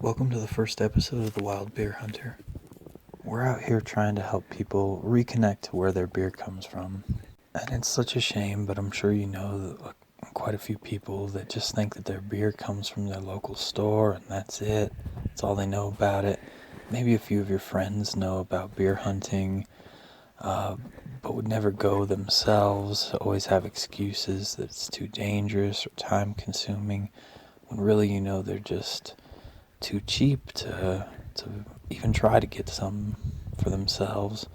Welcome to the first episode of The Wild Beer Hunter. We're out here trying to help people reconnect to where their beer comes from. And it's such a shame, but I'm sure you know that quite a few people that just think that their beer comes from their local store and that's it. That's all they know about it. Maybe a few of your friends know about beer hunting, but would never go themselves, always have excuses that it's too dangerous or time consuming, when really they're just too cheap to even try to get some for themselves.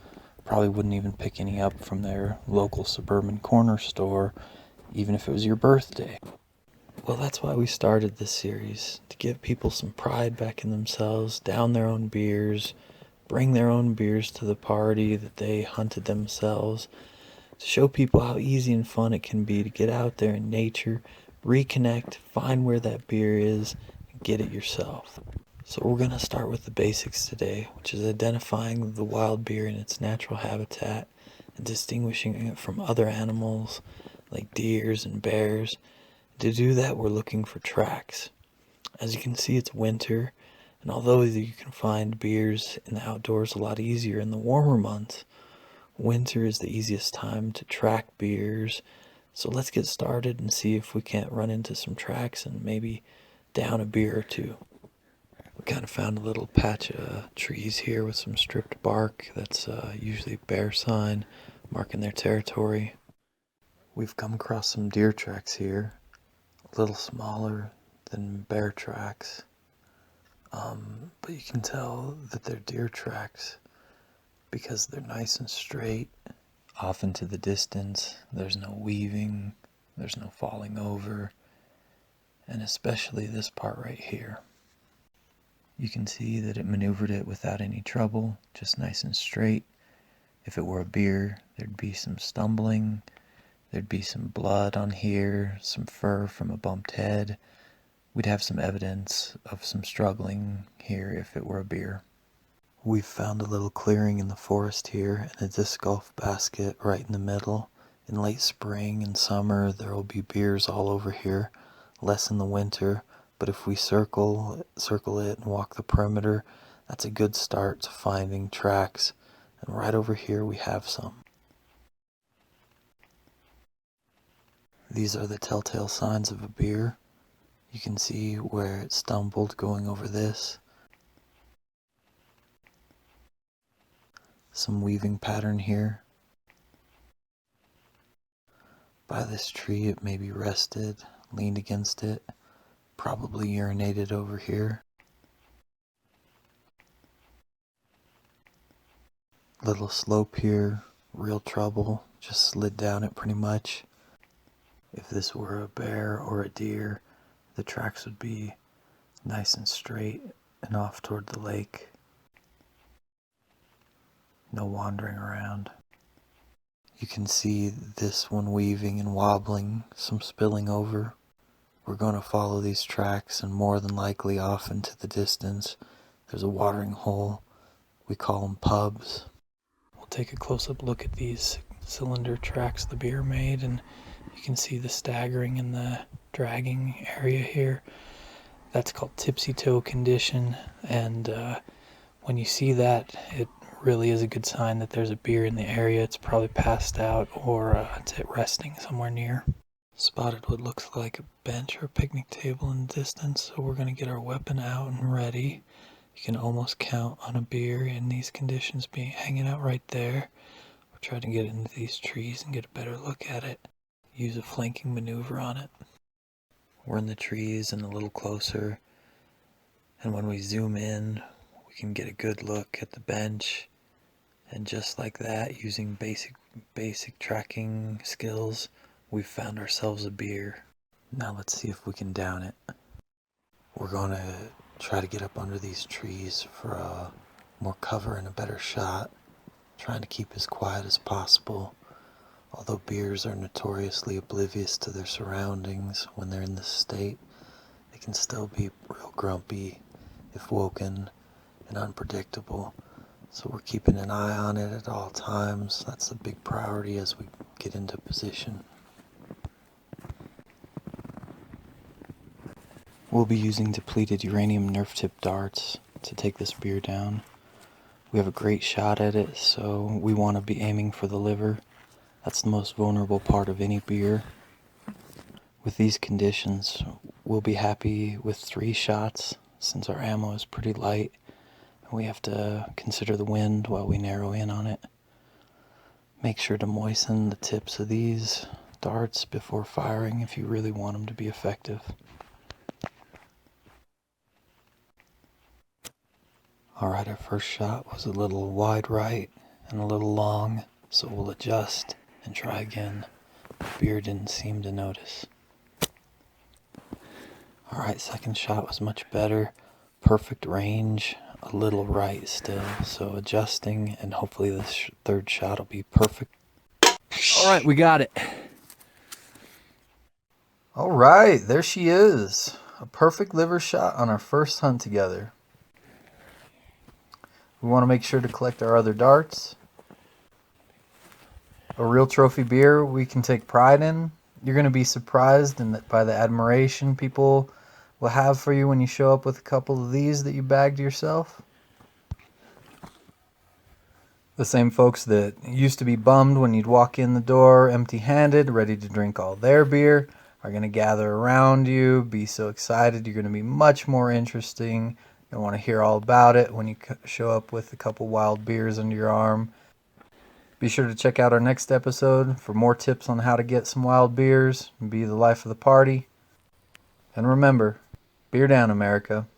Probably wouldn't even pick any up from their local suburban corner store, even if it was your birthday. Well, that's why we started this series, to give people some pride back in themselves, down their own beers, bring their own beers to the party that they hunted themselves, to show people how easy and fun it can be to get out there in nature, reconnect, find where that beer is, and get it yourself. So we're going to start with the basics today, which is identifying the wild beer in its natural habitat and distinguishing it from other animals like deers and bears. To do that, we're looking for tracks. As you can see, it's winter, and although you can find beers in the outdoors a lot easier in the warmer months, winter is the easiest time to track beers. So let's get started and see if we can't run into some tracks and maybe down a beer or two. We kind of found a little patch of trees here with some stripped bark. That's usually a bear sign marking their territory. We've come across some deer tracks here, a little smaller than bear tracks, but you can tell that they're deer tracks because they're nice and straight. Off into the distance, there's no weaving, there's no falling over, and especially this part right here. You can see that it maneuvered it without any trouble, just nice and straight. If it were a beer, there'd be some stumbling, there'd be some blood on here, some fur from a bumped head. We'd have some evidence of some struggling here if it were a beer. We've found a little clearing in the forest here and a disc golf basket right in the middle. In late spring and summer, there will be beers all over here, less in the winter. But if we circle it and walk the perimeter, that's a good start to finding tracks. And right over here we have some. These are the telltale signs of a beer. You can see where it stumbled going over this. Some weaving pattern here. By this tree it maybe rested, leaned against it, probably urinated over here. Little slope here, real trouble, just slid down it pretty much. If this were a bear or a deer, the tracks would be nice and straight and off toward the lake. No wandering around. You can see this one weaving and wobbling, some spilling over. We're going to follow these tracks, and more than likely off into the distance there's a watering hole. We call them pubs. We'll take a close-up look at these cylinder tracks the beer made, and you can see the staggering and the dragging area here. That's called tipsy toe condition, and when you see that, it really is a good sign that there's a beer in the area. It's probably passed out or it's resting somewhere near. Spotted what looks like a bench or a picnic table in the distance, so we're going to get our weapon out and ready. You can almost count on a beer in these conditions being hanging out right there. We're trying to get into these trees and get a better look at it. Use a flanking maneuver on it. We're in the trees and a little closer, and when we zoom in, we can get a good look at the bench. And just like that, using basic tracking skills, we've found ourselves a beer. Now let's see if we can down it. We're going to try to get up under these trees for more cover and a better shot, trying to keep as quiet as possible. Although beers are notoriously oblivious to their surroundings when they're in this state, they can still be real grumpy if woken and unpredictable. So we're keeping an eye on it at all times. That's the big priority as we get into position. We'll be using depleted uranium nerf tip darts to take this beer down. We have a great shot at it, so we want to be aiming for the liver. That's the most vulnerable part of any beer. With these conditions, we'll be happy with 3 shots since our ammo is pretty light and we have to consider the wind while we narrow in on it. Make sure to moisten the tips of these darts before firing if you really want them to be effective. Alright, our first shot was a little wide right and a little long, so we'll adjust and try again. The beer didn't seem to notice. Alright, second shot was much better. Perfect range, a little right still, so adjusting, and hopefully this third shot will be perfect. Alright, we got it. Alright, there she is. A perfect liver shot on our first hunt together. We want to make sure to collect our other darts. A real trophy beer we can take pride in. You're going to be surprised by the admiration people will have for you when you show up with a couple of these that you bagged yourself. The same folks that used to be bummed when you'd walk in the door empty-handed, ready to drink all their beer, are going to gather around you, be so excited. You're going to be much more interesting. You'll want to hear all about it when you show up with a couple wild beers under your arm. Be sure to check out our next episode for more tips on how to get some wild beers and be the life of the party. And remember, beer down, America.